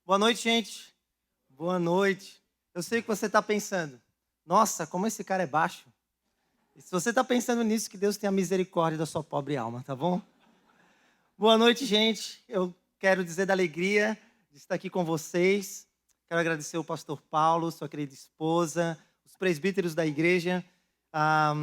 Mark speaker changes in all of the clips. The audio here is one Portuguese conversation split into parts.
Speaker 1: Boa noite, gente. Boa noite. Eu sei que você está pensando, nossa, como esse cara é baixo. E se você está pensando nisso, que Deus tenha misericórdia da sua pobre alma, tá bom? Boa noite, gente. Eu quero dizer da alegria de estar aqui com vocês. Quero agradecer o pastor Paulo, sua querida esposa, os presbíteros da igreja. Ah,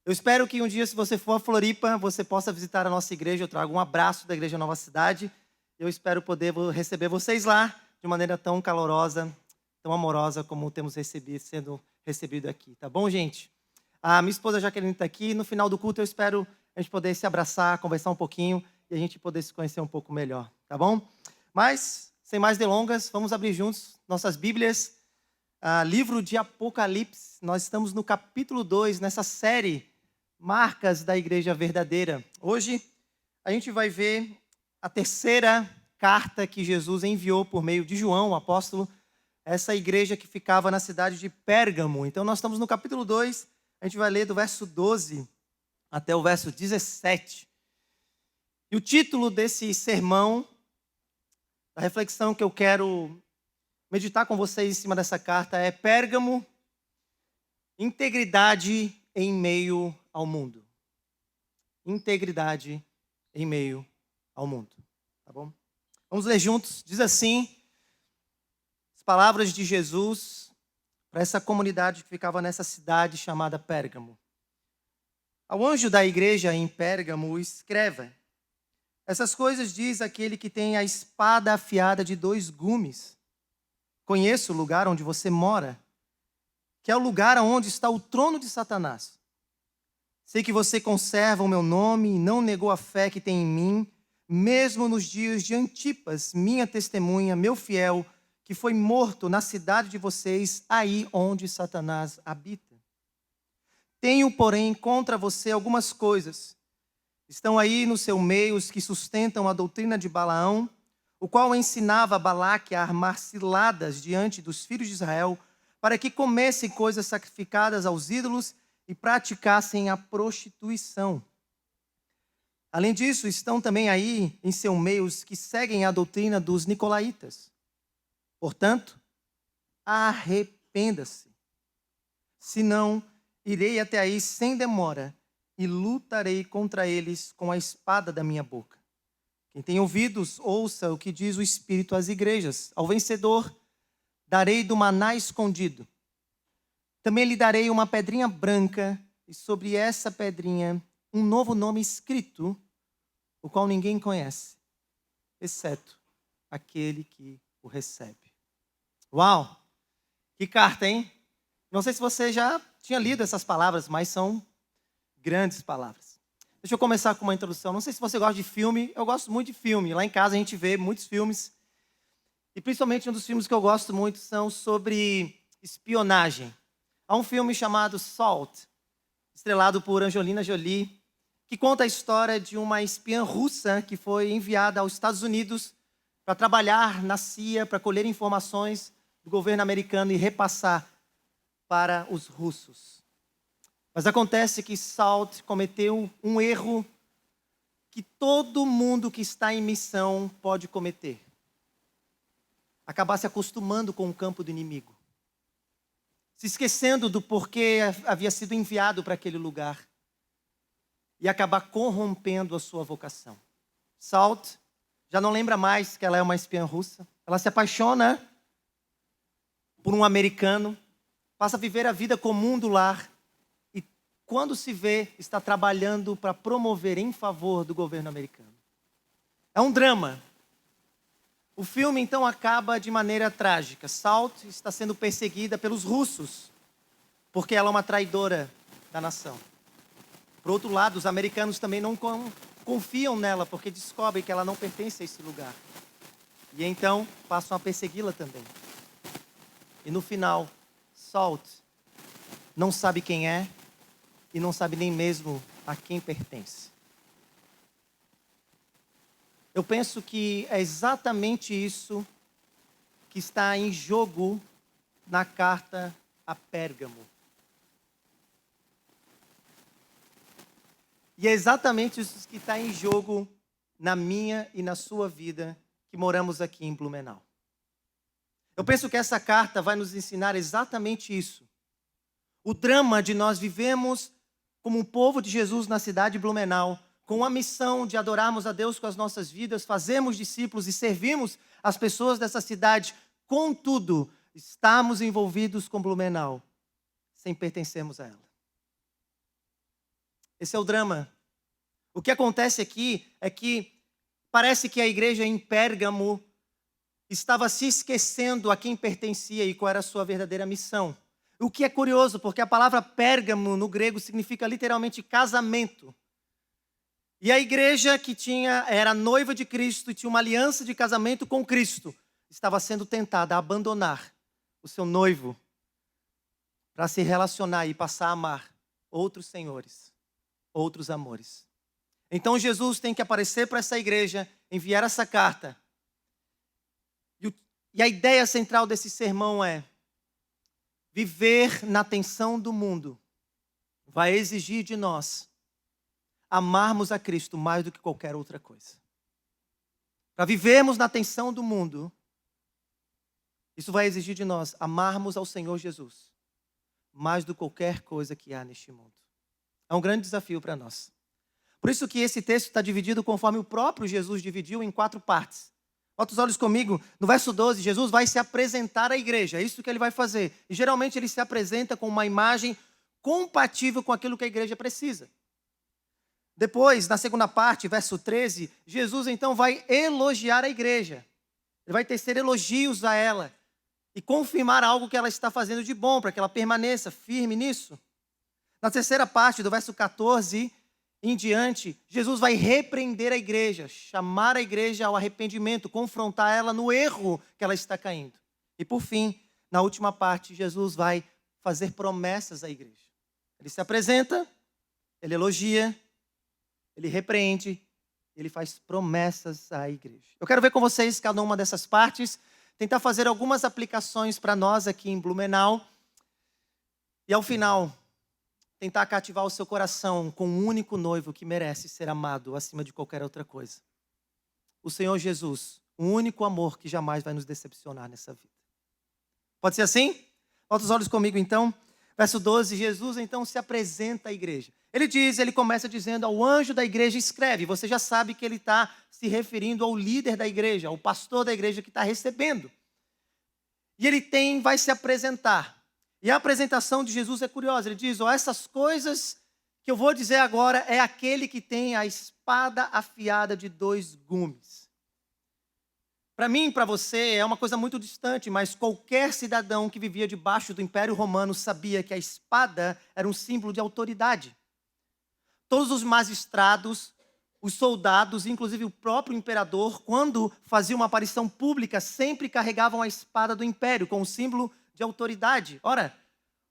Speaker 1: eu espero que um dia, se você for a Floripa, você possa visitar a nossa igreja. Eu trago um abraço da Igreja Nova Cidade. Eu espero poder receber vocês lá de maneira tão calorosa, tão amorosa como temos sendo recebido aqui. Tá bom, gente? A minha esposa Jaqueline está aqui. No final do culto, eu espero a gente poder se abraçar, conversar um pouquinho e a gente poder se conhecer um pouco melhor. Tá bom? Mas, sem mais delongas, vamos abrir juntos nossas Bíblias. Livro de Apocalipse. Nós estamos no capítulo 2, nessa série Marcas da Igreja Verdadeira. Hoje a gente vai ver a terceira carta que Jesus enviou por meio de João, o apóstolo, essa igreja que ficava na cidade de Pérgamo. Então nós estamos no capítulo 2, a gente vai ler do verso 12 até o verso 17. E o título desse sermão, da reflexão que eu quero meditar com vocês em cima dessa carta é Pérgamo, integridade em meio ao mundo. Integridade em meio ao mundo. Tá bom? Vamos ler juntos. Diz assim, as palavras de Jesus para essa comunidade que ficava nessa cidade chamada Pérgamo. Ao anjo da igreja em Pérgamo, escreva: essas coisas diz aquele que tem a espada afiada de 2 gumes. Conheço o lugar onde você mora, que é o lugar onde está o trono de Satanás. Sei que você conserva o meu nome e não negou a fé que tem em mim, mesmo nos dias de Antipas, minha testemunha, meu fiel, que foi morto na cidade de vocês, aí onde Satanás habita. Tenho, porém, contra você algumas coisas. Estão aí no seu meio os que sustentam a doutrina de Balaão, o qual ensinava a Balaque a armar ciladas diante dos filhos de Israel, para que comessem coisas sacrificadas aos ídolos e praticassem a prostituição. Além disso, estão também aí em seu meio os que seguem a doutrina dos nicolaítas. Portanto, arrependa-se. Senão, irei até aí sem demora e lutarei contra eles com a espada da minha boca. Quem tem ouvidos, ouça o que diz o Espírito às igrejas. Ao vencedor, darei do maná escondido. Também lhe darei uma pedrinha branca, e sobre essa pedrinha um novo nome escrito, o qual ninguém conhece, exceto aquele que o recebe. Uau! Que carta, hein? Não sei se você já tinha lido essas palavras, mas são grandes palavras. Deixa eu começar com uma introdução. Não sei se você gosta de filme, eu gosto muito de filme. Lá em casa a gente vê muitos filmes. E principalmente um dos filmes que eu gosto muito são sobre espionagem. Há um filme chamado Salt, estrelado por Angelina Jolie, que conta a história de uma espiã russa que foi enviada aos Estados Unidos para trabalhar na CIA, para colher informações do governo americano e repassar para os russos. Mas acontece que Salt cometeu um erro que todo mundo que está em missão pode cometer. Acabar se acostumando com o campo do inimigo. Se esquecendo do porquê havia sido enviado para aquele lugar. E acabar corrompendo a sua vocação. Salt já não lembra mais que ela é uma espiã russa. Ela se apaixona por um americano, passa a viver a vida comum do lar e, quando se vê, está trabalhando para promover em favor do governo americano. É um drama. O filme, então, acaba de maneira trágica. Salt está sendo perseguida pelos russos, porque ela é uma traidora da nação. Por outro lado, os americanos também não confiam nela, porque descobrem que ela não pertence a esse lugar. E então, passam a persegui-la também. E no final, Salt não sabe quem é e não sabe nem mesmo a quem pertence. Eu penso que é exatamente isso que está em jogo na carta a Pérgamo. E é exatamente isso que está em jogo na minha e na sua vida, que moramos aqui em Blumenau. Eu penso que essa carta vai nos ensinar exatamente isso. O drama de nós vivemos como um povo de Jesus na cidade de Blumenau, com a missão de adorarmos a Deus com as nossas vidas, fazermos discípulos e servirmos as pessoas dessa cidade. Contudo, estamos envolvidos com Blumenau, sem pertencermos a ela. Esse é o drama. O que acontece aqui é que parece que a igreja em Pérgamo estava se esquecendo a quem pertencia e qual era a sua verdadeira missão. O que é curioso, porque a palavra Pérgamo no grego significa literalmente casamento. E a igreja que era noiva de Cristo e tinha uma aliança de casamento com Cristo, estava sendo tentada a abandonar o seu noivo para se relacionar e passar a amar outros senhores, outros amores. Então Jesus tem que aparecer para essa igreja, enviar essa carta. E a ideia central desse sermão é: viver na tensão do mundo vai exigir de nós amarmos a Cristo mais do que qualquer outra coisa. Para vivermos na tensão do mundo, isso vai exigir de nós amarmos ao Senhor Jesus mais do que qualquer coisa que há neste mundo. É um grande desafio para nós. Por isso que esse texto está dividido conforme o próprio Jesus dividiu em 4 partes. Bota os olhos comigo, no verso 12, Jesus vai se apresentar à igreja, é isso que ele vai fazer. E geralmente ele se apresenta com uma imagem compatível com aquilo que a igreja precisa. Depois, na segunda parte, verso 13, Jesus então vai elogiar a igreja. Ele vai tecer elogios a ela e confirmar algo que ela está fazendo de bom, para que ela permaneça firme nisso. Na terceira parte, do verso 14 em diante, Jesus vai repreender a igreja, chamar a igreja ao arrependimento, confrontar ela no erro que ela está caindo. E por fim, na última parte, Jesus vai fazer promessas à igreja. Ele se apresenta, ele elogia, ele repreende, ele faz promessas à igreja. Eu quero ver com vocês cada uma dessas partes, tentar fazer algumas aplicações para nós aqui em Blumenau. E ao final, tentar cativar o seu coração com um único noivo que merece ser amado acima de qualquer outra coisa. O Senhor Jesus, o único amor que jamais vai nos decepcionar nessa vida. Pode ser assim? Bota os olhos comigo então. Verso 12, Jesus então se apresenta à igreja. Ele começa dizendo ao anjo da igreja, escreve. Você já sabe que ele está se referindo ao líder da igreja, ao pastor da igreja que está recebendo. E ele vai se apresentar. E a apresentação de Jesus é curiosa. Ele diz, essas coisas que eu vou dizer agora é aquele que tem a espada afiada de 2 gumes. Para mim e para você é uma coisa muito distante, mas qualquer cidadão que vivia debaixo do Império Romano sabia que a espada era um símbolo de autoridade. Todos os magistrados, os soldados, inclusive o próprio imperador, quando fazia uma aparição pública, sempre carregavam a espada do império, como símbolo de autoridade. Ora,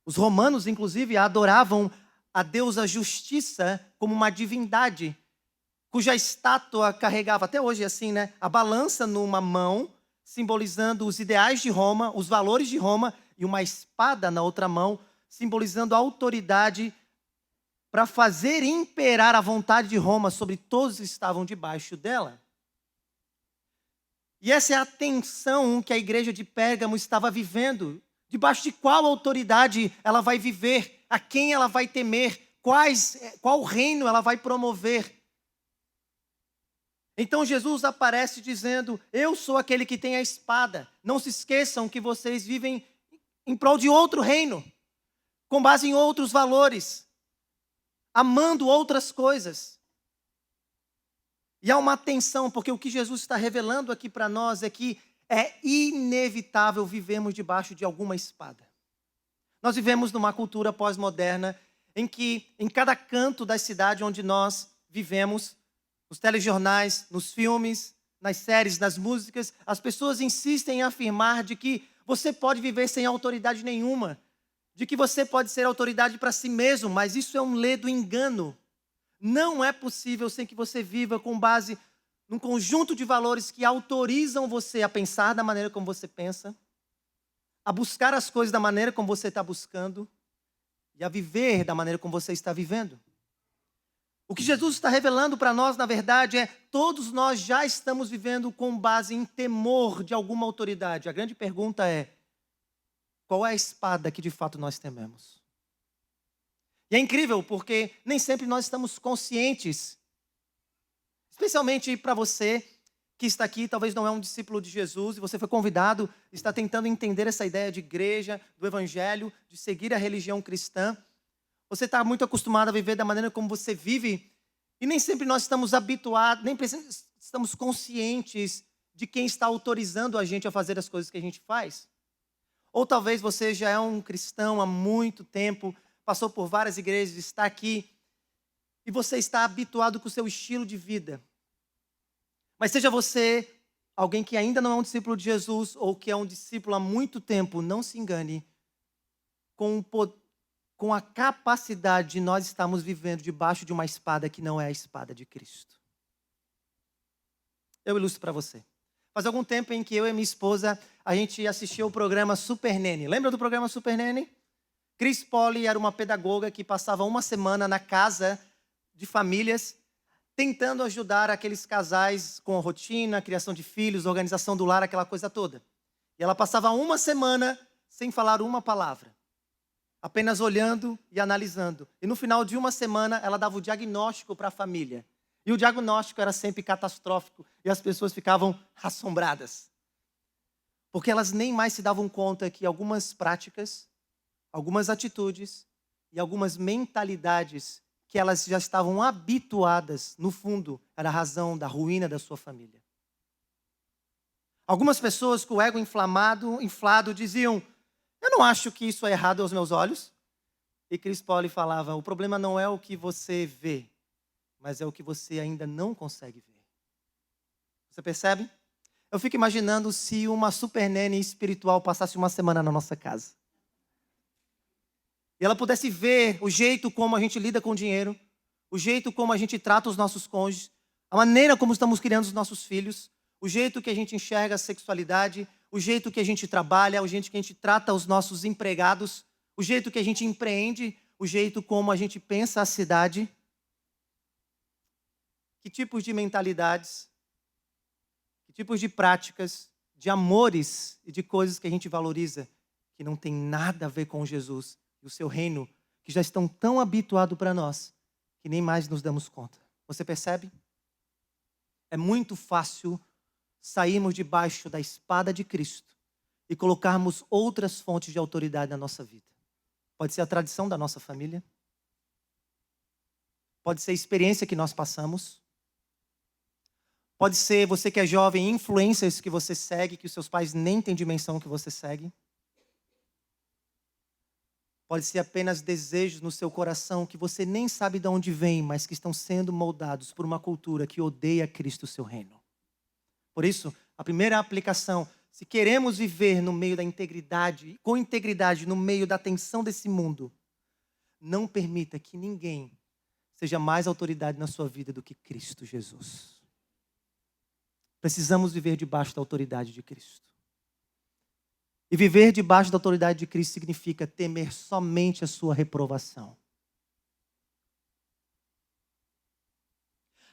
Speaker 1: os romanos, inclusive, adoravam a deusa Justiça como uma divindade, cuja estátua carregava, até hoje é assim, né? A balança numa mão, simbolizando os ideais de Roma, os valores de Roma, e uma espada na outra mão, simbolizando a autoridade para fazer imperar a vontade de Roma sobre todos que estavam debaixo dela. E essa é a tensão que a igreja de Pérgamo estava vivendo. Debaixo de qual autoridade ela vai viver? A quem ela vai temer? Qual reino ela vai promover? Então Jesus aparece dizendo, eu sou aquele que tem a espada. Não se esqueçam que vocês vivem em prol de outro reino, com base em outros valores, amando outras coisas. E há uma tensão, porque o que Jesus está revelando aqui para nós é que é inevitável vivermos debaixo de alguma espada. Nós vivemos numa cultura pós-moderna em que, em cada canto da cidade onde nós vivemos, nos telejornais, nos filmes, nas séries, nas músicas, as pessoas insistem em afirmar de que você pode viver sem autoridade nenhuma, de que você pode ser autoridade para si mesmo, mas isso é um ledo engano. Não é possível sem que você viva com base num conjunto de valores que autorizam você a pensar da maneira como você pensa, a buscar as coisas da maneira como você está buscando e a viver da maneira como você está vivendo. O que Jesus está revelando para nós, na verdade, é todos nós já estamos vivendo com base em temor de alguma autoridade. A grande pergunta é, qual é a espada que de fato nós tememos? E é incrível porque nem sempre nós estamos conscientes, especialmente para você que está aqui, talvez não é um discípulo de Jesus, e você foi convidado, está tentando entender essa ideia de igreja, do evangelho, de seguir a religião cristã. Você está muito acostumado a viver da maneira como você vive, e nem sempre nós estamos habituados, nem estamos conscientes de quem está autorizando a gente a fazer as coisas que a gente faz. Ou talvez você já é um cristão há muito tempo, passou por várias igrejas, está aqui, e você está habituado com o seu estilo de vida. Mas seja você alguém que ainda não é um discípulo de Jesus, ou que é um discípulo há muito tempo, não se engane com a capacidade de nós estarmos vivendo debaixo de uma espada que não é a espada de Cristo. Eu ilustro para você. Faz algum tempo em que eu e minha esposa, a gente assistiu o programa Super Nene. Lembra do programa Super Nene? Cris Polly era uma pedagoga que passava uma semana na casa de famílias, tentando ajudar aqueles casais com a rotina, a criação de filhos, a organização do lar, aquela coisa toda. E ela passava uma semana sem falar uma palavra, apenas olhando e analisando. E no final de uma semana, ela dava o diagnóstico para a família. E o diagnóstico era sempre catastrófico, e as pessoas ficavam assombradas. Porque elas nem mais se davam conta que algumas práticas, algumas atitudes e algumas mentalidades que elas já estavam habituadas, no fundo, era a razão da ruína da sua família. Algumas pessoas com o ego inflado, diziam, eu não acho que isso é errado aos meus olhos. E Cris Polly falava, o problema não é o que você vê, mas é o que você ainda não consegue ver. Você percebe? Eu fico imaginando se uma super nene espiritual passasse uma semana na nossa casa. E ela pudesse ver o jeito como a gente lida com o dinheiro, o jeito como a gente trata os nossos cônjuges, a maneira como estamos criando os nossos filhos, o jeito que a gente enxerga a sexualidade, o jeito que a gente trabalha, o jeito que a gente trata os nossos empregados, o jeito que a gente empreende, o jeito como a gente pensa a cidade. Que tipos de mentalidades, que tipos de práticas, de amores e de coisas que a gente valoriza que não tem nada a ver com Jesus e o seu reino, que já estão tão habituados para nós, que nem mais nos damos conta. Você percebe? É muito fácil sairmos debaixo da espada de Cristo e colocarmos outras fontes de autoridade na nossa vida. Pode ser a tradição da nossa família, pode ser a experiência que nós passamos, pode ser você que é jovem, influências que você segue, que os seus pais nem têm dimensão que você segue. Pode ser apenas desejos no seu coração que você nem sabe de onde vem, mas que estão sendo moldados por uma cultura que odeia Cristo, o seu reino. Por isso, a primeira aplicação, se queremos viver no meio da integridade, com integridade no meio da tensão desse mundo, não permita que ninguém seja mais autoridade na sua vida do que Cristo Jesus. Precisamos viver debaixo da autoridade de Cristo. E viver debaixo da autoridade de Cristo significa temer somente a sua reprovação.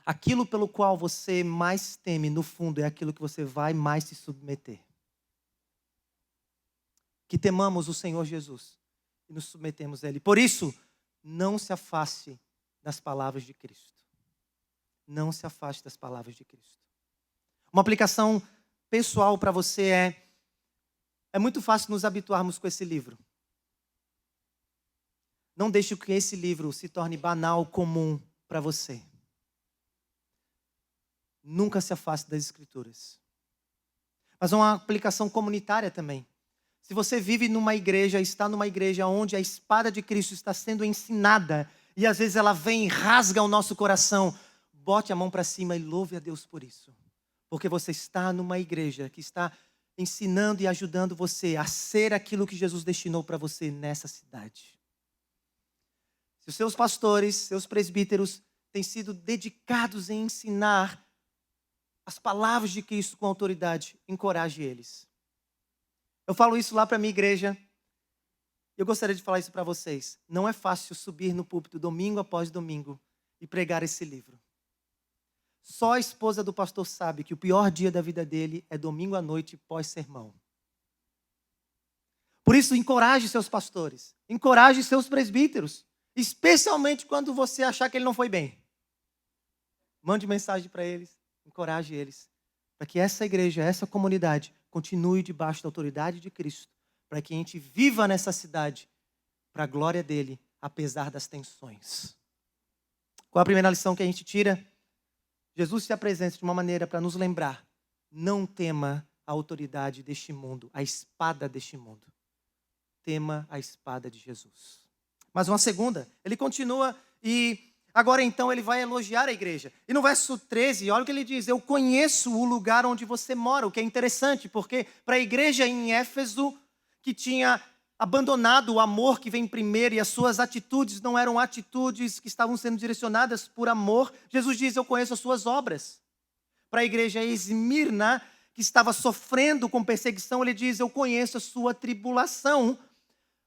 Speaker 1: Aquilo pelo qual você mais teme, no fundo, é aquilo que você vai mais se submeter. Que temamos o Senhor Jesus e nos submetemos a Ele. Por isso, não se afaste das palavras de Cristo. Não se afaste das palavras de Cristo. Uma aplicação pessoal para você é muito fácil nos habituarmos com esse livro. Não deixe que esse livro se torne banal, comum para você. Nunca se afaste das Escrituras. Mas uma aplicação comunitária também. Se você vive numa igreja, está numa igreja onde a espada de Cristo está sendo ensinada, e às vezes ela vem e rasga o nosso coração, bote a mão para cima e louve a Deus por isso. Porque você está numa igreja que está ensinando e ajudando você a ser aquilo que Jesus destinou para você nessa cidade. Se os seus pastores, seus presbíteros têm sido dedicados em ensinar as palavras de Cristo com autoridade, encoraje eles. Eu falo isso lá para a minha igreja. Eu gostaria de falar isso para vocês. Não é fácil subir no púlpito domingo após domingo e pregar esse livro. Só a esposa do pastor sabe que o pior dia da vida dele é domingo à noite pós-sermão. Por isso, encoraje seus pastores, encoraje seus presbíteros, especialmente quando você achar que ele não foi bem. Mande mensagem para eles, encoraje eles, para que essa igreja, essa comunidade continue debaixo da autoridade de Cristo, para que a gente viva nessa cidade para a glória dele, apesar das tensões. Qual a primeira lição que a gente tira? Jesus se apresenta de uma maneira para nos lembrar: não tema a autoridade deste mundo, a espada deste mundo. Tema a espada de Jesus. Mas uma segunda, ele continua e agora então ele vai elogiar a igreja. E no verso 13, olha o que ele diz: eu conheço o lugar onde você mora, o que é interessante, porque para a igreja em Éfeso, que tinha abandonado o amor que vem primeiro e as suas atitudes não eram atitudes que estavam sendo direcionadas por amor, Jesus diz: eu conheço as suas obras. Para a igreja em Esmirna, que estava sofrendo com perseguição, ele diz: eu conheço a sua tribulação.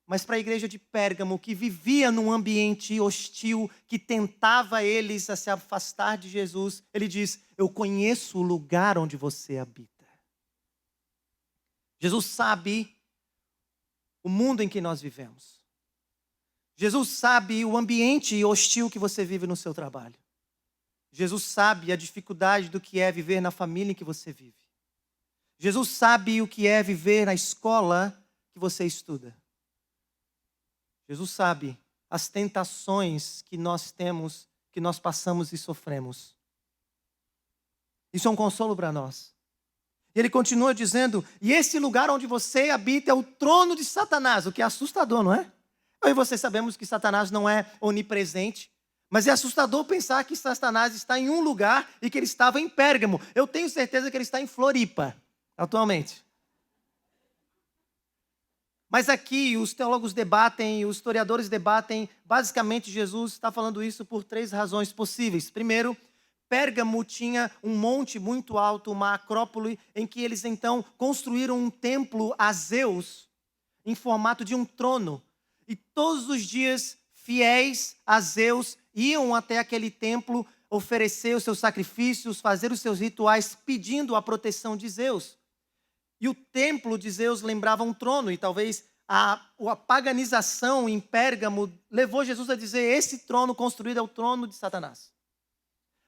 Speaker 1: Mas para a igreja de Pérgamo, que vivia num ambiente hostil, que tentava eles a se afastar de Jesus, ele diz: eu conheço o lugar onde você habita. Jesus sabe o mundo em que nós vivemos. Jesus sabe o ambiente hostil que você vive no seu trabalho. Jesus sabe a dificuldade do que é viver na família em que você vive. Jesus sabe o que é viver na escola que você estuda. Jesus sabe as tentações que nós temos, que nós passamos e sofremos. Isso é um consolo para nós. Ele continua dizendo: e esse lugar onde você habita é o trono de Satanás, o que é assustador, não é? Eu e você sabemos que Satanás não é onipresente, mas é assustador pensar que Satanás está em um lugar e que ele estava em Pérgamo. Eu tenho certeza que ele está em Floripa, atualmente. Mas aqui os teólogos debatem, os historiadores debatem, basicamente Jesus está falando isso por 3 razões possíveis. Primeiro, Pérgamo tinha um monte muito alto, uma acrópole, em que eles então construíram um templo a Zeus, em formato de um trono. E todos os dias, fiéis a Zeus iam até aquele templo oferecer os seus sacrifícios, fazer os seus rituais, pedindo a proteção de Zeus. E o templo de Zeus lembrava um trono, e talvez a paganização em Pérgamo levou Jesus a dizer: esse trono construído é o trono de Satanás.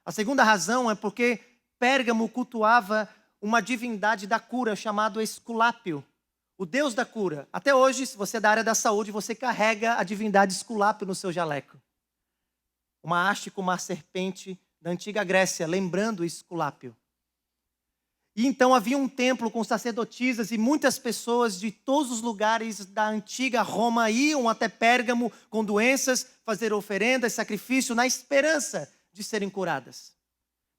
Speaker 1: A segunda razão é porque Pérgamo cultuava uma divindade da cura chamado Esculápio, o deus da cura. Até hoje, se você é da área da saúde, você carrega a divindade Esculápio no seu jaleco. Uma haste com uma serpente da antiga Grécia, lembrando Esculápio. E então havia um templo com sacerdotisas e muitas pessoas de todos os lugares da antiga Roma iam até Pérgamo com doenças, fazer oferendas, sacrifício, na esperança de serem curadas.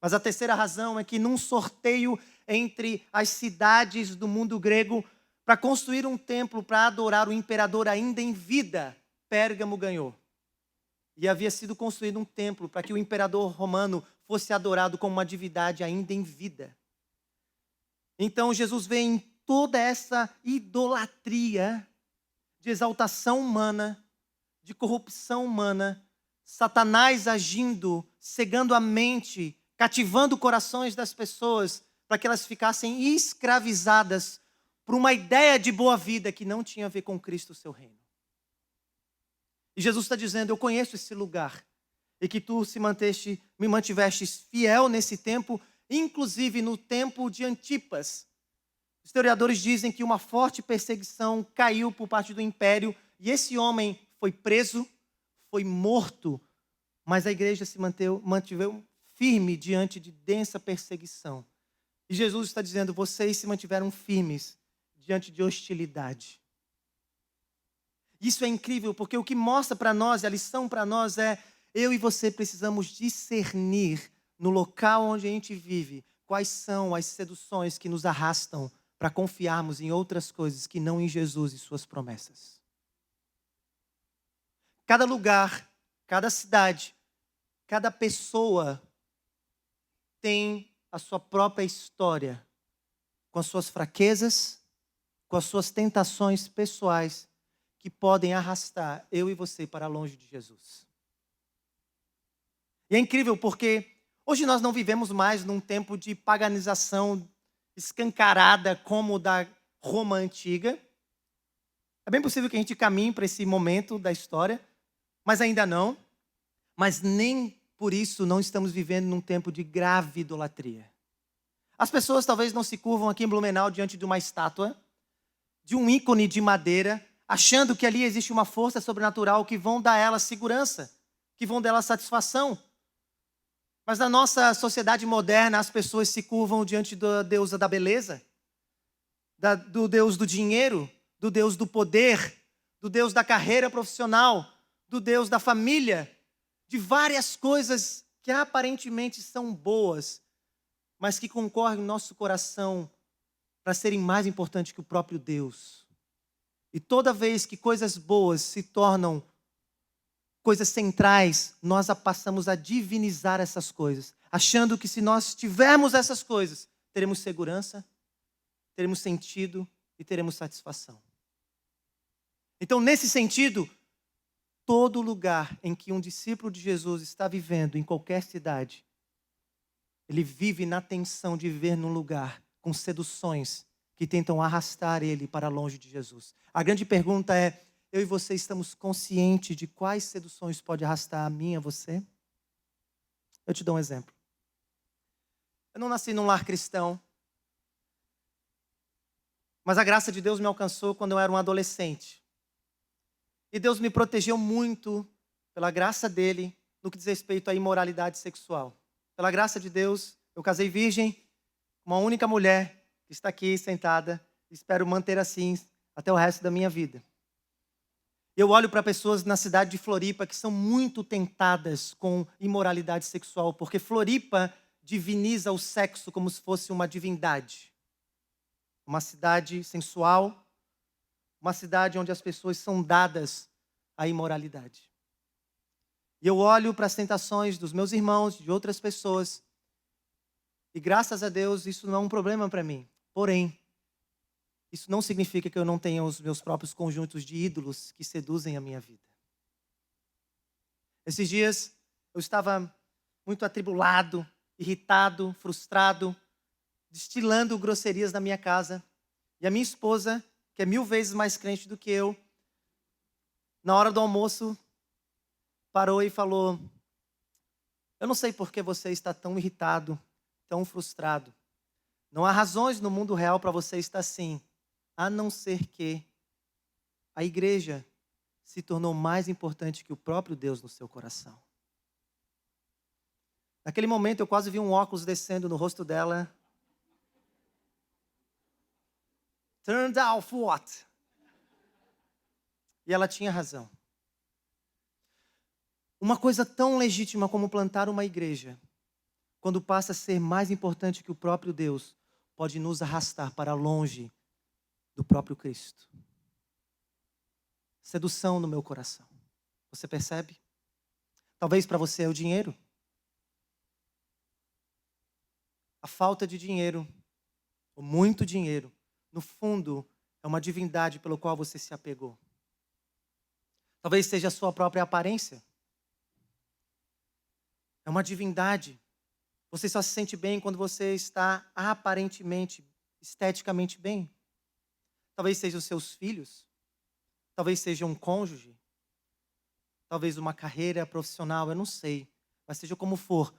Speaker 1: Mas a terceira razão é que num sorteio entre as cidades do mundo grego para construir um templo para adorar o imperador ainda em vida, Pérgamo ganhou. E havia sido construído um templo para que o imperador romano fosse adorado como uma divindade ainda em vida. Então Jesus vê em toda essa idolatria de exaltação humana, de corrupção humana, Satanás agindo, cegando a mente, cativando corações das pessoas para que elas ficassem escravizadas por uma ideia de boa vida que não tinha a ver com Cristo, o seu reino. E Jesus está dizendo: eu conheço esse lugar e que tu me mantivestes fiel nesse tempo, inclusive no tempo de Antipas. Historiadores dizem que uma forte perseguição caiu por parte do império e esse homem foi preso, foi morto, mas a igreja se manteve firme diante de densa perseguição. E Jesus está dizendo: vocês se mantiveram firmes diante de hostilidade. Isso é incrível, porque o que mostra para nós, a lição para nós é: eu e você precisamos discernir no local onde a gente vive quais são as seduções que nos arrastam para confiarmos em outras coisas que não em Jesus e suas promessas. Cada lugar, cada cidade, cada pessoa tem a sua própria história, com as suas fraquezas, com as suas tentações pessoais, que podem arrastar eu e você para longe de Jesus. E é incrível porque hoje nós não vivemos mais num tempo de paganização escancarada como o da Roma antiga. É bem possível que a gente caminhe para esse momento da história, mas ainda não. Mas nem por isso não estamos vivendo num tempo de grave idolatria. As pessoas talvez não se curvam aqui em Blumenau diante de uma estátua, de um ícone de madeira, achando que ali existe uma força sobrenatural que vão dar a ela segurança, que vão dar a ela satisfação. Mas na nossa sociedade moderna, as pessoas se curvam diante da deusa da beleza, do deus do dinheiro, do deus do poder, do deus da carreira profissional, do deus da família, de várias coisas que aparentemente são boas, mas que concorrem no nosso coração para serem mais importantes que o próprio Deus. E toda vez que coisas boas se tornam coisas centrais, nós passamos a divinizar essas coisas, achando que se nós tivermos essas coisas, teremos segurança, teremos sentido e teremos satisfação. Então, nesse sentido, todo lugar em que um discípulo de Jesus está vivendo, em qualquer cidade, ele vive na tensão de viver num lugar com seduções que tentam arrastar ele para longe de Jesus. A grande pergunta é, eu e você estamos conscientes de quais seduções pode arrastar a mim e a você? Eu te dou um exemplo. Eu não nasci num lar cristão, mas a graça de Deus me alcançou quando eu era um adolescente. E Deus me protegeu muito, pela graça dele, no que diz respeito à imoralidade sexual. Pela graça de Deus, eu casei virgem, com uma única mulher que está aqui sentada. Espero manter assim até o resto da minha vida. Eu olho para pessoas na cidade de Floripa que são muito tentadas com imoralidade sexual, porque Floripa diviniza o sexo como se fosse uma divindade. Uma cidade sensual, uma cidade onde as pessoas são dadas à imoralidade. E eu olho para as tentações dos meus irmãos, de outras pessoas, e graças a Deus isso não é um problema para mim. Porém, isso não significa que eu não tenha os meus próprios conjuntos de ídolos que seduzem a minha vida. Esses dias eu estava muito atribulado, irritado, frustrado, destilando grosserias na minha casa. E a minha esposa, que é 1000 vezes mais crente do que eu, na hora do almoço, parou e falou: eu não sei por que você está tão irritado, tão frustrado. Não há razões no mundo real para você estar assim, a não ser que a igreja se tornou mais importante que o próprio Deus no seu coração. Naquele momento eu quase vi um óculos descendo no rosto dela. Turned out what? E ela tinha razão. Uma coisa tão legítima como plantar uma igreja, quando passa a ser mais importante que o próprio Deus, pode nos arrastar para longe do próprio Cristo. Sedução no meu coração. Você percebe? Talvez para você é o dinheiro. A falta de dinheiro, ou muito dinheiro, no fundo, é uma divindade pelo qual você se apegou. Talvez seja a sua própria aparência. É uma divindade. Você só se sente bem quando você está aparentemente, esteticamente bem. Talvez sejam os seus filhos. Talvez seja um cônjuge. Talvez uma carreira profissional, eu não sei. Mas seja como for,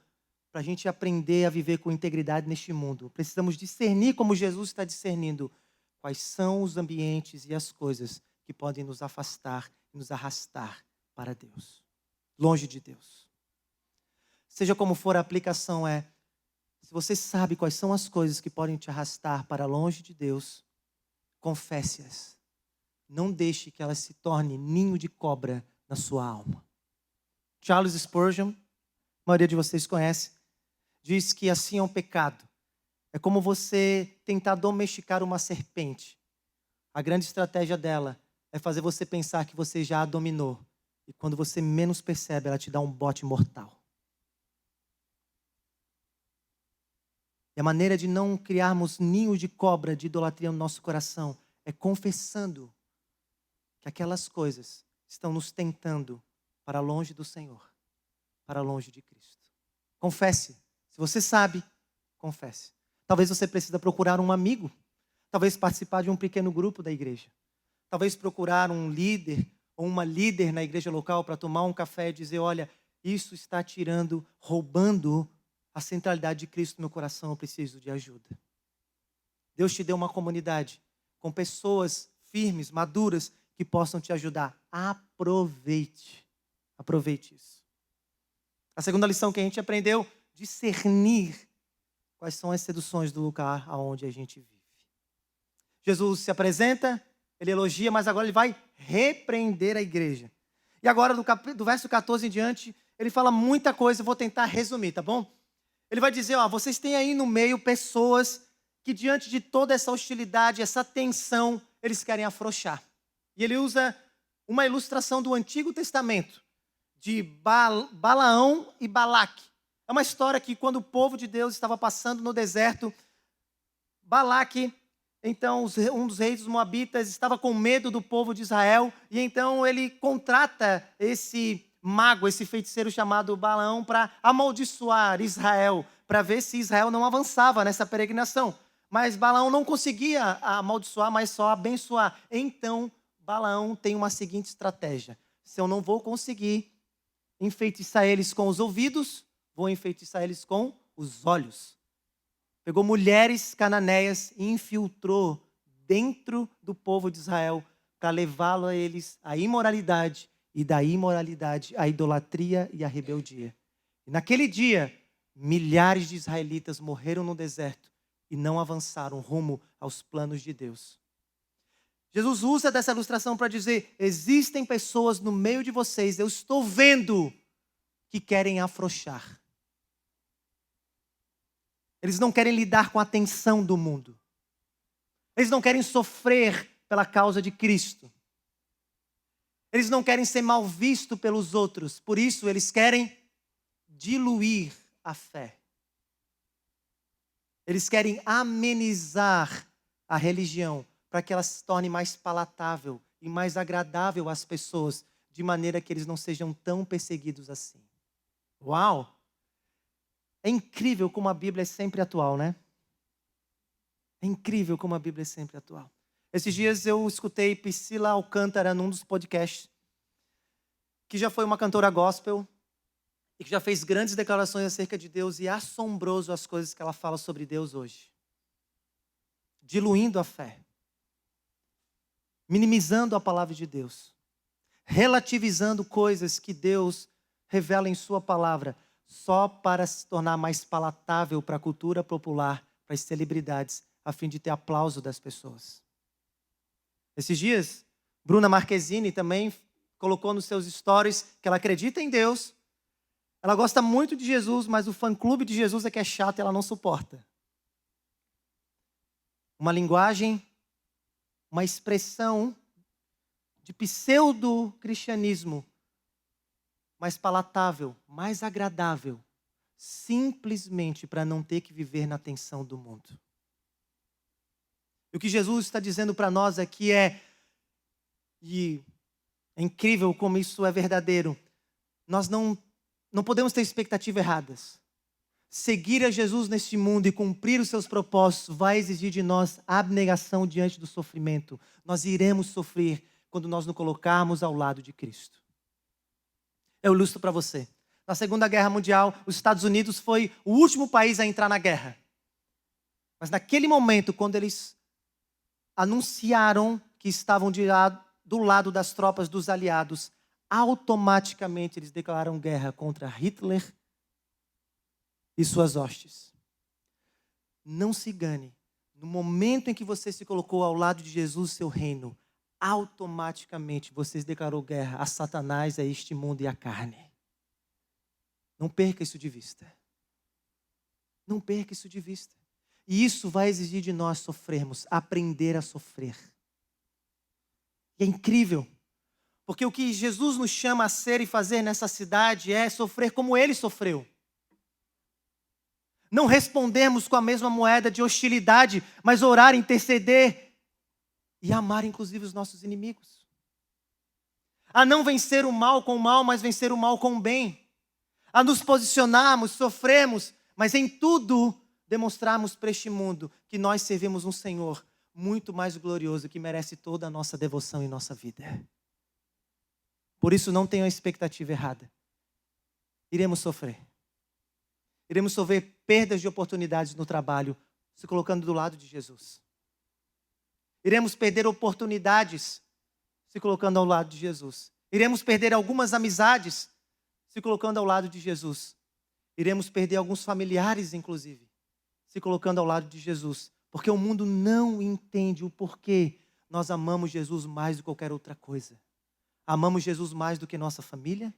Speaker 1: para a gente aprender a viver com integridade neste mundo, precisamos discernir como Jesus está discernindo quais são os ambientes e as coisas que podem nos afastar e nos arrastar para Deus, longe de Deus. Seja como for, a aplicação se você sabe quais são as coisas que podem te arrastar para longe de Deus, confesse-as. Não deixe que elas se tornem ninho de cobra na sua alma. Charles Spurgeon, a maioria de vocês conhece, diz que assim é um pecado. É como você tentar domesticar uma serpente. A grande estratégia dela é fazer você pensar que você já a dominou. E quando você menos percebe, ela te dá um bote mortal. E a maneira de não criarmos ninho de cobra de idolatria no nosso coração é confessando que aquelas coisas estão nos tentando para longe do Senhor, para longe de Cristo. Confesse. Se você sabe, confesse. Talvez você precise procurar um amigo. Talvez participar de um pequeno grupo da igreja. Talvez procurar um líder ou uma líder na igreja local para tomar um café e dizer, olha, isso está roubando a centralidade de Cristo no meu coração, eu preciso de ajuda. Deus te deu uma comunidade com pessoas firmes, maduras, que possam te ajudar. Aproveite isso. A segunda lição que a gente aprendeu, discernir quais são as seduções do lugar aonde a gente vive. Jesus se apresenta, ele elogia, mas agora ele vai repreender a igreja. E agora, do verso 14 em diante, ele fala muita coisa, eu vou tentar resumir, tá bom? Ele vai dizer, vocês têm aí no meio pessoas que diante de toda essa hostilidade, essa tensão, eles querem afrouxar. E ele usa uma ilustração do Antigo Testamento, de Balaão e Balaque. É uma história que quando o povo de Deus estava passando no deserto, Balaque, então um dos reis dos Moabitas, estava com medo do povo de Israel, e então ele contrata esse mago, esse feiticeiro chamado Balaão, para amaldiçoar Israel, para ver se Israel não avançava nessa peregrinação. Mas Balaão não conseguia amaldiçoar, mas só abençoar. Então, Balaão tem uma seguinte estratégia. Se eu não vou conseguir enfeitiçar eles com os ouvidos, vou enfeitiçar eles com os olhos. Pegou mulheres cananeias e infiltrou dentro do povo de Israel para levá-lo a eles à imoralidade e da imoralidade à idolatria e à rebeldia. E naquele dia, milhares de israelitas morreram no deserto e não avançaram rumo aos planos de Deus. Jesus usa dessa ilustração para dizer, existem pessoas no meio de vocês, eu estou vendo, que querem afrouxar. Eles não querem lidar com a tensão do mundo. Eles não querem sofrer pela causa de Cristo. Eles não querem ser mal vistos pelos outros. Por isso, eles querem diluir a fé. Eles querem amenizar a religião para que ela se torne mais palatável e mais agradável às pessoas, de maneira que eles não sejam tão perseguidos assim. Uau! É incrível como a Bíblia é sempre atual, né? É incrível como a Bíblia é sempre atual. Esses dias eu escutei Priscila Alcântara num dos podcasts, que já foi uma cantora gospel e que já fez grandes declarações acerca de Deus, e é assombroso as coisas que ela fala sobre Deus hoje. Diluindo a fé. Minimizando a palavra de Deus. Relativizando coisas que Deus revela em sua palavra, só para se tornar mais palatável para a cultura popular, para as celebridades, a fim de ter aplauso das pessoas. Esses dias, Bruna Marquezine também colocou nos seus stories que ela acredita em Deus, ela gosta muito de Jesus, mas o fã-clube de Jesus é que é chato e ela não suporta. Uma linguagem, uma expressão de pseudo-cristianismo, mais palatável, mais agradável, simplesmente para não ter que viver na tensão do mundo. E o que Jesus está dizendo para nós aqui e é incrível como isso é verdadeiro, nós não podemos ter expectativas erradas. Seguir a Jesus neste mundo e cumprir os seus propósitos vai exigir de nós abnegação diante do sofrimento. Nós iremos sofrer quando nós nos colocarmos ao lado de Cristo. Eu ilustro para você. Na Segunda Guerra Mundial, os Estados Unidos foi o último país a entrar na guerra. Mas naquele momento, quando eles anunciaram que estavam do lado das tropas dos aliados, automaticamente eles declararam guerra contra Hitler e suas hostes. Não se engane. No momento em que você se colocou ao lado de Jesus, seu reino, automaticamente você declarou guerra a Satanás, a este mundo e à carne. Não perca isso de vista. Não perca isso de vista. E isso vai exigir de nós sofrermos, aprender a sofrer. E é incrível, porque o que Jesus nos chama a ser e fazer nessa cidade é sofrer como Ele sofreu. Não respondermos com a mesma moeda de hostilidade, mas orar, interceder e amar inclusive os nossos inimigos. A não vencer o mal com o mal, mas vencer o mal com o bem. a nos posicionarmos, sofremos, mas em tudo demonstrarmos para este mundo que nós servimos um Senhor muito mais glorioso, que merece toda a nossa devoção em nossa vida. Por isso, não tenham a expectativa errada. Iremos sofrer. Iremos sofrer perdas de oportunidades no trabalho, se colocando do lado de Jesus. Iremos perder oportunidades, se colocando ao lado de Jesus. Iremos perder algumas amizades, se colocando ao lado de Jesus. Iremos perder alguns familiares, inclusive, se colocando ao lado de Jesus. Porque o mundo não entende o porquê nós amamos Jesus mais do que qualquer outra coisa. Amamos Jesus mais do que nossa família,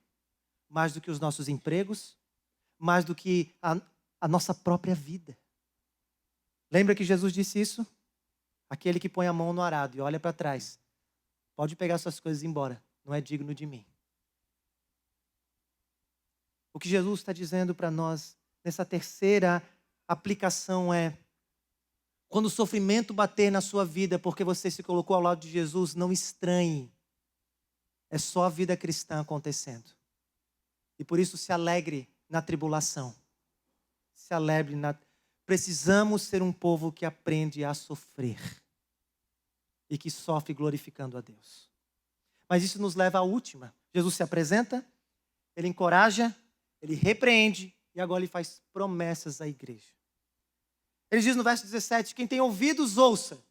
Speaker 1: mais do que os nossos empregos, mais do que a nossa própria vida. Lembra que Jesus disse isso? Aquele que põe a mão no arado e olha para trás, pode pegar suas coisas e ir embora, não é digno de mim. O que Jesus está dizendo para nós nessa terceira aplicação é: quando o sofrimento bater na sua vida porque você se colocou ao lado de Jesus, não estranhe. É só a vida cristã acontecendo. E por isso se alegre na tribulação. Se alegre Precisamos ser um povo que aprende a sofrer. E que sofre glorificando a Deus. Mas isso nos leva à última. Jesus se apresenta, ele encoraja, ele repreende e agora ele faz promessas à igreja. Ele diz no verso 17, quem tem ouvidos, ouça.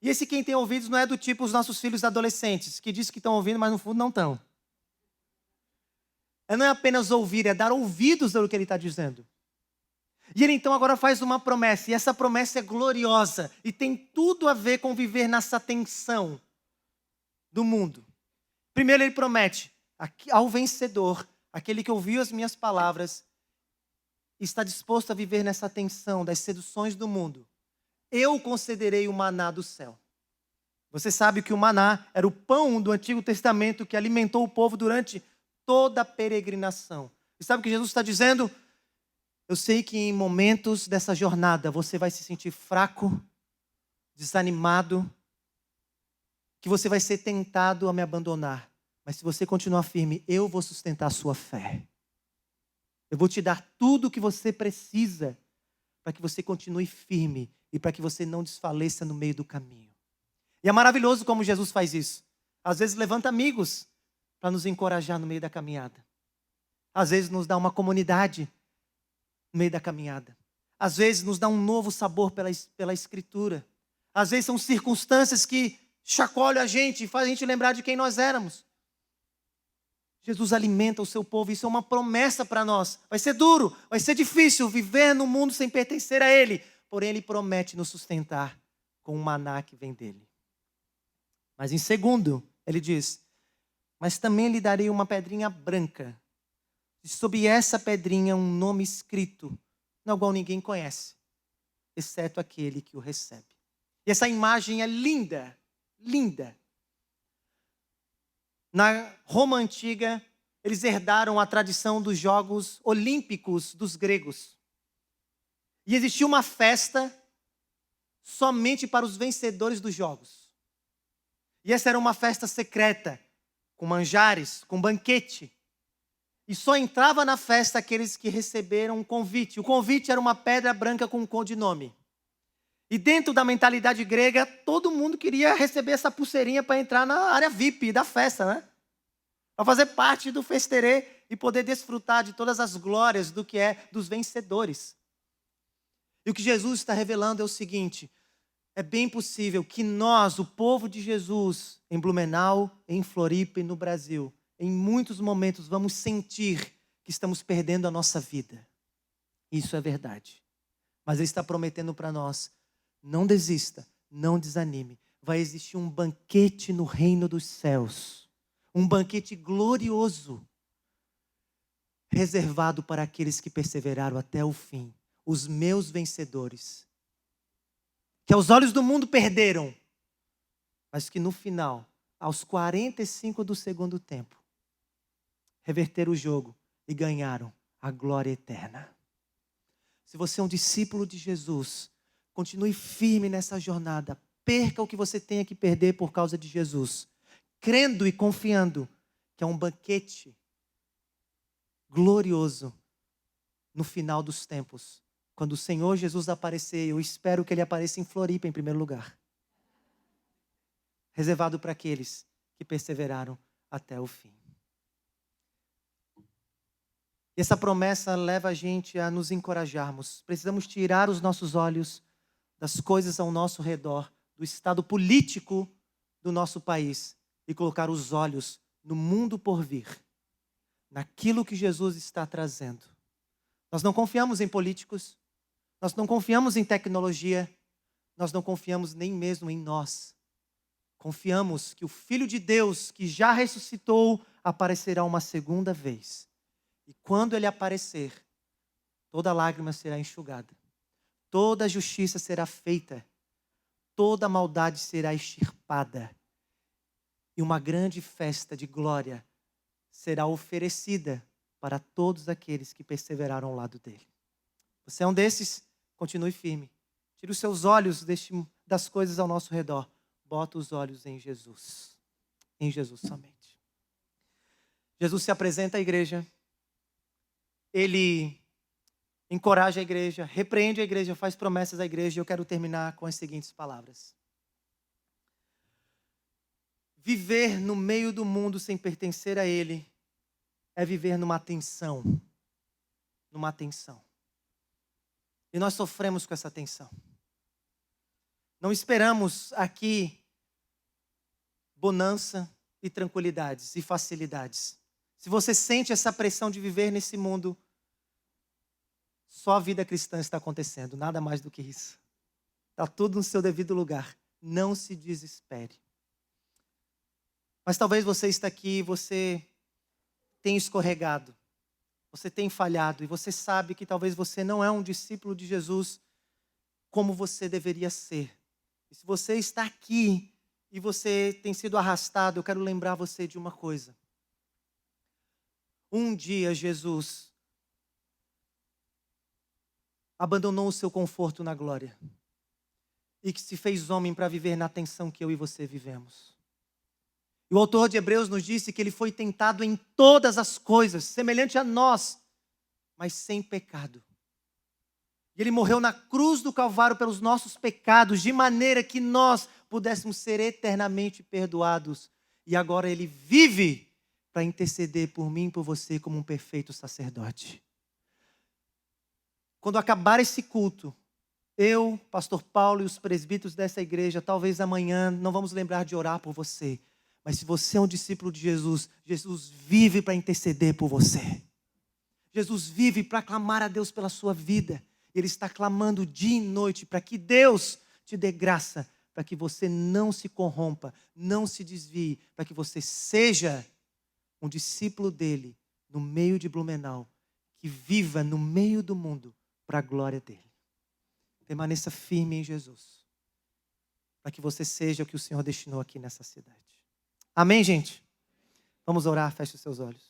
Speaker 1: E esse quem tem ouvidos não é do tipo os nossos filhos adolescentes, que diz que estão ouvindo, mas no fundo não estão. Não é apenas ouvir, é dar ouvidos ao que ele está dizendo. E ele então agora faz uma promessa, e essa promessa é gloriosa, e tem tudo a ver com viver nessa tensão do mundo. Primeiro ele promete, ao vencedor, aquele que ouviu as minhas palavras, está disposto a viver nessa tensão das seduções do mundo, eu concederei o maná do céu. Você sabe que o maná era o pão do Antigo Testamento que alimentou o povo durante toda a peregrinação. E sabe o que Jesus está dizendo? Eu sei que em momentos dessa jornada você vai se sentir fraco, desanimado, que você vai ser tentado a me abandonar. Mas se você continuar firme, eu vou sustentar a sua fé. Eu vou te dar tudo o que você precisa para que você continue firme e para que você não desfaleça no meio do caminho. E é maravilhoso como Jesus faz isso. Às vezes levanta amigos para nos encorajar no meio da caminhada. Às vezes nos dá uma comunidade no meio da caminhada. Às vezes nos dá um novo sabor pela Escritura. Às vezes são circunstâncias que chacoalham a gente e fazem a gente lembrar de quem nós éramos. Jesus alimenta o seu povo, isso é uma promessa para nós. Vai ser duro, vai ser difícil viver no mundo sem pertencer a Ele. Porém, Ele promete nos sustentar com o maná que vem dEle. Mas em segundo, Ele diz, mas também lhe darei uma pedrinha branca. E sob essa pedrinha um nome escrito, no qual ninguém conhece, exceto aquele que o recebe. E essa imagem é linda, linda. Na Roma antiga, eles herdaram a tradição dos Jogos Olímpicos dos gregos. E existia uma festa somente para os vencedores dos jogos. E essa era uma festa secreta, com manjares, com banquete. E só entrava na festa aqueles que receberam um convite. O convite era uma pedra branca com um codinome. E dentro da mentalidade grega, todo mundo queria receber essa pulseirinha para entrar na área VIP da festa, né? Para fazer parte do festerê e poder desfrutar de todas as glórias do que é dos vencedores. E o que Jesus está revelando é o seguinte, é bem possível que nós, o povo de Jesus, em Blumenau, em Floripa e no Brasil, em muitos momentos vamos sentir que estamos perdendo a nossa vida. Isso é verdade. Mas Ele está prometendo para nós, não desista, não desanime. Vai existir um banquete no reino dos céus. Um banquete glorioso, reservado para aqueles que perseveraram até o fim. Os meus vencedores. Que aos olhos do mundo perderam, mas que no final, aos 45 do segundo tempo, reverteram o jogo e ganharam a glória eterna. Se você é um discípulo de Jesus, continue firme nessa jornada. Perca o que você tenha que perder por causa de Jesus. Crendo e confiando que é um banquete glorioso no final dos tempos, quando o Senhor Jesus aparecer, eu espero que Ele apareça em Floripa em primeiro lugar. Reservado para aqueles que perseveraram até o fim. E essa promessa leva a gente a nos encorajarmos. Precisamos tirar os nossos olhos das coisas ao nosso redor, do estado político do nosso país e colocar os olhos no mundo por vir, naquilo que Jesus está trazendo. Nós não confiamos em políticos, nós não confiamos em tecnologia, nós não confiamos nem mesmo em nós. Confiamos que o Filho de Deus, que já ressuscitou, aparecerá uma segunda vez. E quando Ele aparecer, toda lágrima será enxugada, toda justiça será feita, toda maldade será extirpada. E uma grande festa de glória será oferecida para todos aqueles que perseveraram ao lado dele. Você é um desses? Continue firme. Tire os seus olhos das coisas ao nosso redor. Bota os olhos em Jesus. Em Jesus somente. Jesus se apresenta à igreja. Ele encoraja a igreja, repreende a igreja, faz promessas à igreja. E eu quero terminar com as seguintes palavras. Viver no meio do mundo sem pertencer a ele é viver numa tensão. Numa tensão. E nós sofremos com essa tensão. Não esperamos aqui bonança e tranquilidades e facilidades. Se você sente essa pressão de viver nesse mundo, só a vida cristã está acontecendo, nada mais do que isso. Está tudo no seu devido lugar. Não se desespere. Mas talvez você está aqui e você tenha escorregado. Você tem falhado e você sabe que talvez você não é um discípulo de Jesus como você deveria ser. E se você está aqui e você tem sido arrastado, eu quero lembrar você de uma coisa. Um dia Jesus abandonou o seu conforto na glória e que se fez homem para viver na tensão que eu e você vivemos. E o autor de Hebreus nos disse que ele foi tentado em todas as coisas, semelhante a nós, mas sem pecado. E ele morreu na cruz do Calvário pelos nossos pecados, de maneira que nós pudéssemos ser eternamente perdoados. E agora ele vive para interceder por mim e por você como um perfeito sacerdote. Quando acabar esse culto, eu, pastor Paulo e os presbíteros dessa igreja, talvez amanhã não vamos lembrar de orar por você. Mas se você é um discípulo de Jesus, Jesus vive para interceder por você. Jesus vive para clamar a Deus pela sua vida. Ele está clamando dia e noite para que Deus te dê graça, para que você não se corrompa, não se desvie, para que você seja um discípulo dele no meio de Blumenau, que viva no meio do mundo para a glória dele. Permaneça firme em Jesus, para que você seja o que o Senhor destinou aqui nessa cidade. Amém, gente? Vamos orar, feche os seus olhos.